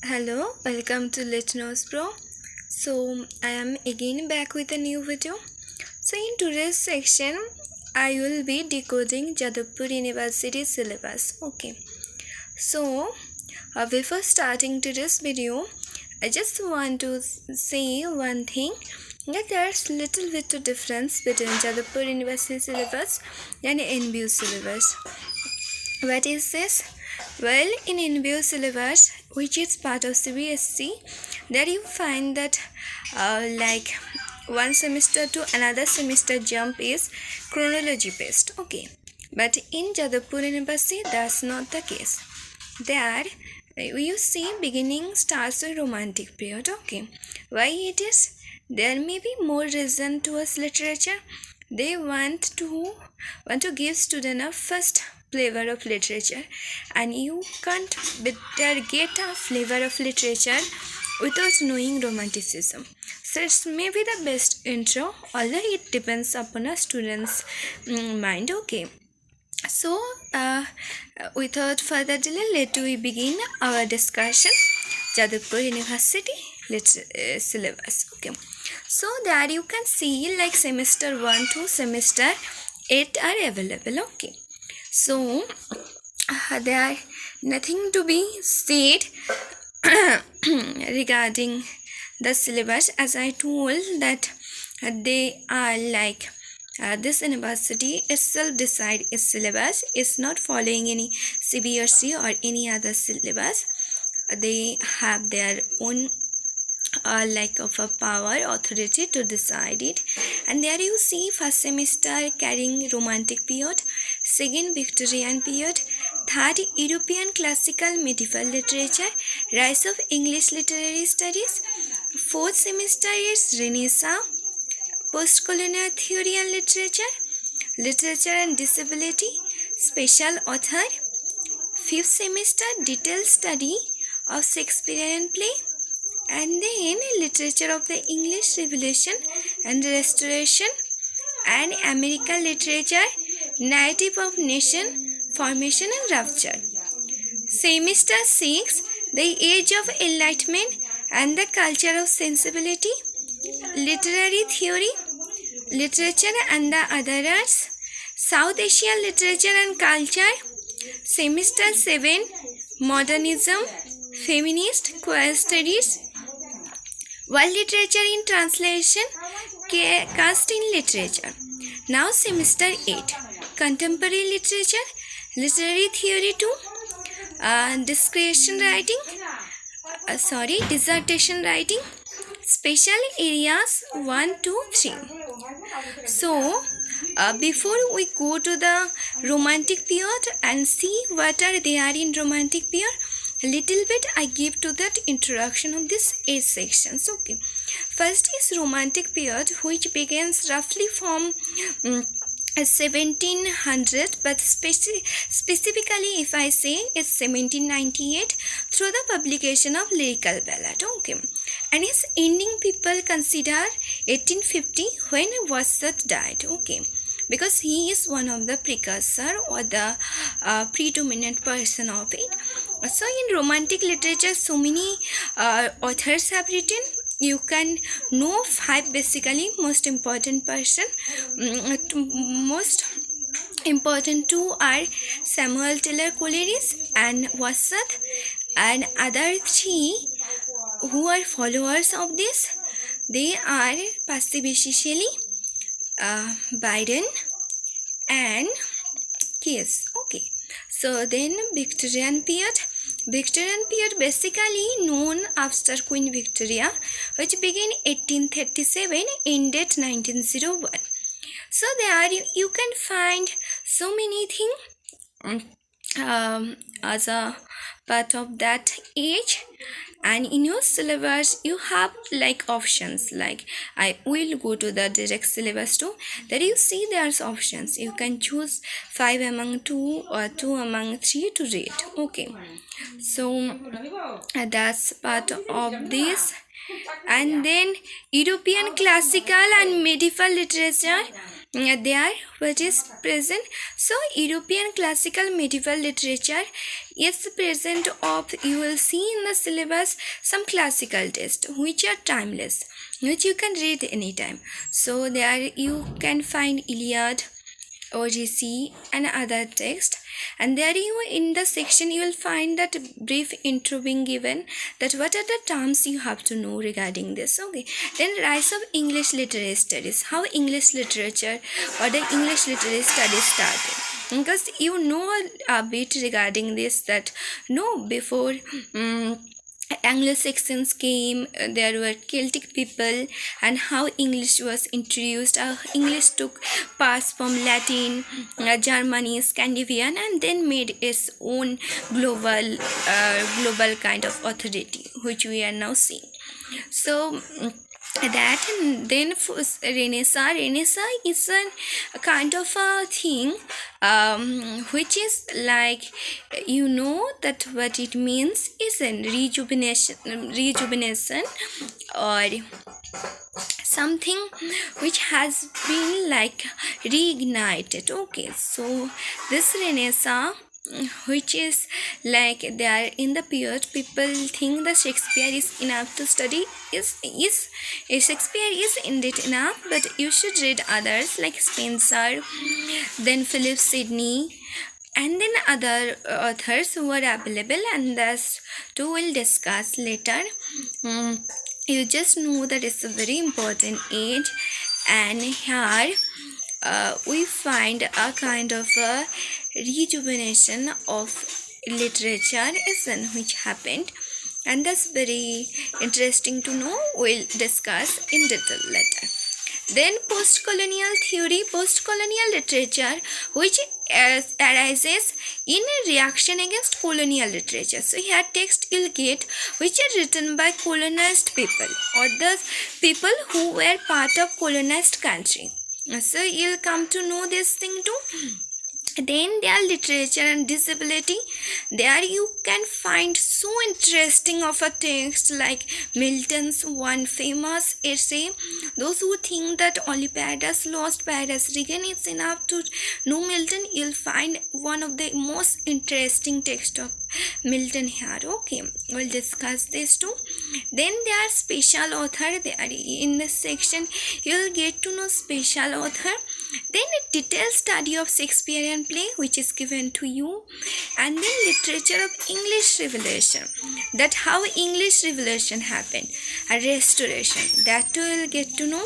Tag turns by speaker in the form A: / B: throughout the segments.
A: Hello, welcome to Listeners Pro. I am again back with a new video. In today's section, I will be decoding Jadavpur University syllabus. Before starting today's video, I just want to say one thing that there's little bit of difference between Jadavpur University syllabus and NBU syllabus. What is this? Well, in NBU syllabus, which is part of CBSC, there you find that like one semester to another semester jump is chronology based. But in Jadavpur University, that's not the case. There, you see beginning starts with romantic period. Why it is? There may be more reason towards literature. They want to give student a first flavor of literature, and you can't better get a flavor of literature without knowing romanticism. So it's maybe the best intro, although it depends upon a student's mind. So without further delay, let we begin our discussion. Jadavpur University syllabus. So there you can see like semester 1 to semester 8 are available. So there are nothing to be said regarding the syllabus, as I told that they are like this university itself decide its syllabus, is not following any CBSC or any other syllabus. They have their own like of a power authority to decide it. And there you see first semester carrying romantic period, second Victorian period, third European classical medieval literature, rise of English literary studies, fourth semester is Renaissance, post-colonial theory and literature and disability, special author, fifth semester detailed study of Shakespearean play, and then literature of the English Revolution and Restoration and American literature, narrative of nation formation and rupture. Semester 6, the age of enlightenment and the culture of sensibility, literary theory, literature and the other arts, South Asian literature and culture. Semester 7, modernism, feminist, queer studies, world literature in translation, caste in literature. Now semester 8, contemporary literature, literary theory 2, dissertation writing, special areas 1, 2, 3. So before we go to the romantic period and see what are they are in romantic period, a little bit I give to that introduction of this 8 sections. First is romantic period, which begins roughly from 1700, but specifically if I say it's 1798 through the publication of lyrical ballad. And its ending people consider 1850 when Wordsworth died. Because he is one of the precursor or the predominant person of it. So in romantic literature, so many authors have written. You can know 5 basically most important person. Most important 2 are Samuel Taylor Coleridge and Wordsworth, and other 3 who are followers of this, they are Passivishishili, Byron and Caste. So then Victorian period basically known after Queen Victoria, which began 1837, ended 1901. So there you can find so many things as a part of that age. And in your syllabus you have like options, like I will go to the direct syllabus too. There you see there's options, you can choose 5 among 2 or 2 among 3 to read. So that's part of this. And then European classical and medieval literature, there what is present. So European classical medieval literature is present of, you will see in the syllabus some classical texts which are timeless, which you can read anytime. So there you can find Iliad, Odyssey and other text, and there you in the section you will find that brief intro being given, that what are the terms you have to know regarding this. Okay, then rise of English literary studies, how English literature or the English literary studies started, because you know a bit regarding this, that no, before Anglo-Saxons came, there were Celtic people, and how English was introduced. English took parts from Latin, Germany, Scandinavian, and then made its own global kind of authority, which we are now seeing. So that, and then Renaissance is a kind of a thing which is like, you know that what it means is a rejuvenation or something which has been like reignited. Okay, so this Renaissance, which is like they are in the period people think that Shakespeare is enough to study, is Shakespeare is indeed enough, but you should read others like Spencer, then Philip Sidney, and then other authors who are available, and thus too we'll discuss later. You just know that it's a very important age, and here we find a kind of a rejuvenation of literature which happened, and that's very interesting to know. We'll discuss in detail later. Then post-colonial theory, post-colonial literature, which arises in a reaction against colonial literature. So here text you'll get which are written by colonized people or the people who were part of colonized country. So you'll come to know this thing too. Then there are literature and disability. There you can find so interesting of a text like Milton's one famous essay. Those who think that only Paradise Lost, Paradise Regained is enough to know Milton, you'll find one of the most interesting text of Milton here. Okay, we'll discuss this too. Then there are special author. They are in this section. You'll get to know special author. Then a detailed study of Shakespearean play which is given to you, and then literature of English Revolution, that how English Revolution happened, a restoration, that too you'll get to know.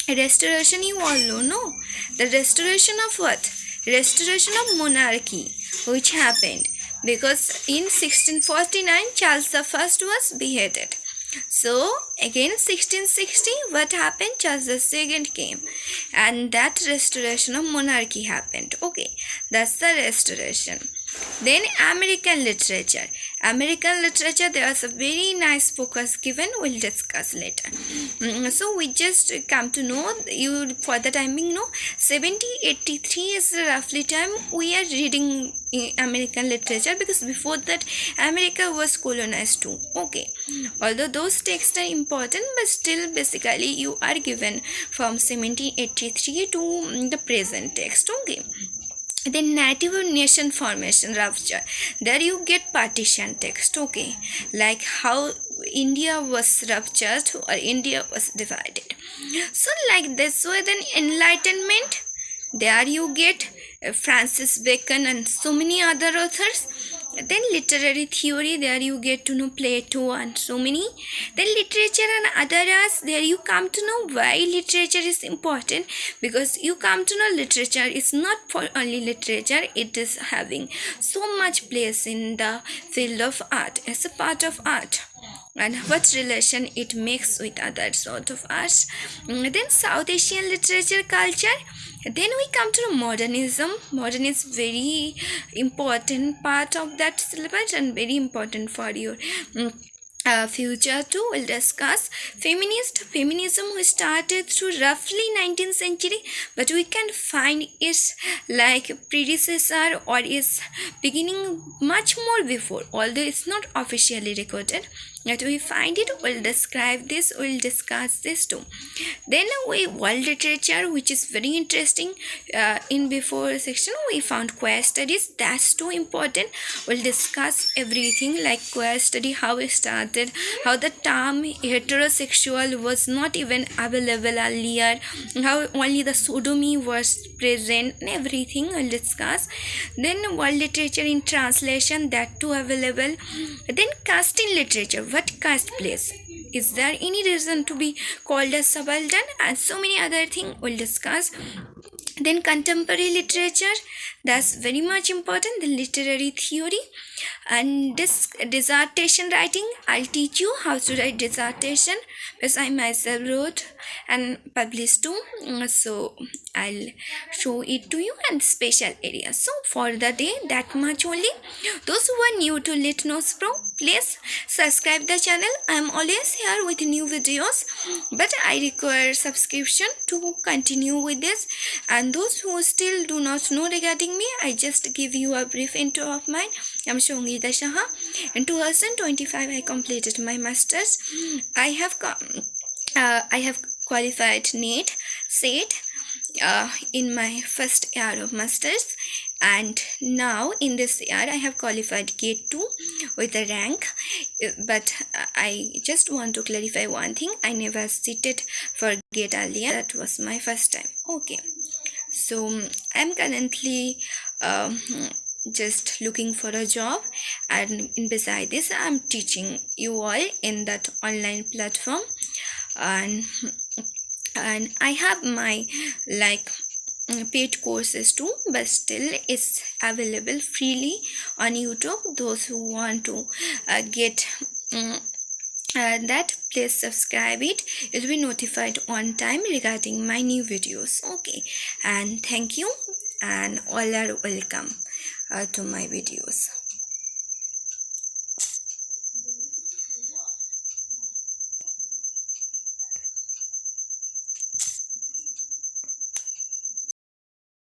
A: Restoration you all know, no? The restoration of what? Restoration of monarchy which happened because in 1649 Charles I was beheaded. So again 1660 what happened? Charles II came, and that restoration of monarchy happened. Okay, that's the restoration. Then American literature. American literature, there was a very nice focus given. We'll discuss later. So we just come to know, you for the timing know 1783 is roughly time we are reading American literature, because before that America was colonized too. Okay, although those texts are important, but still basically you are given from 1783 to the present text. Okay. Then native nation formation rupture, there you get partition text. Okay, like how India was ruptured or India was divided. So like this way, then enlightenment, there you get Francis Bacon and so many other authors. Then literary theory, there you get to know Plato and so many. Then literature and others, there you come to know why literature is important, because you come to know literature is not for only literature, it is having so much place in the field of art as a part of art, and what relation it makes with other sort of arts. Then South Asian literature culture. Then we come to modernism. Modern is very important part of that syllabus and very important for your future too. We'll discuss feminism who started through roughly 19th century, but we can find its like predecessor or its beginning much more before, although it's not officially recorded. That we find it, we'll describe this, we'll discuss this too. Then we world literature, which is very interesting. In before section we found queer studies, that's too important. We'll discuss everything like queer study, how it started, how the term heterosexual was not even available earlier, how only the sodomy was present, and everything we'll discuss. Then world literature in translation, that too available. Then caste in literature, what caste plays, is there any reason to be called as subaltern, and so many other things we'll discuss. Then contemporary literature, that's very much important, the literary theory. And this dissertation writing, I'll teach you how to write dissertation, because I myself wrote and published too, so I'll show it to you, and special areas. So for the day, that much only. Those who are new to Lit Notes Pro, please subscribe the channel. I'm always here with new videos, but I require subscription to continue with this. And those who still do not know regarding me, I just give you a brief intro of mine. I'm Shongita Shaha. In 2025, I completed my masters. I have qualified NET, SET in my first year of masters, and now in this year I have qualified GATE 2 with a rank. But I just want to clarify one thing, I never sitted for GATE earlier, that was my first time. Okay, so I'm currently just looking for a job, and beside this I'm teaching you all in that online platform, and I have my like paid courses too, but still it's available freely on YouTube. Those who want to get that, please subscribe it. You'll be notified on time regarding my new videos. Okay, and thank you, and all are welcome to my videos.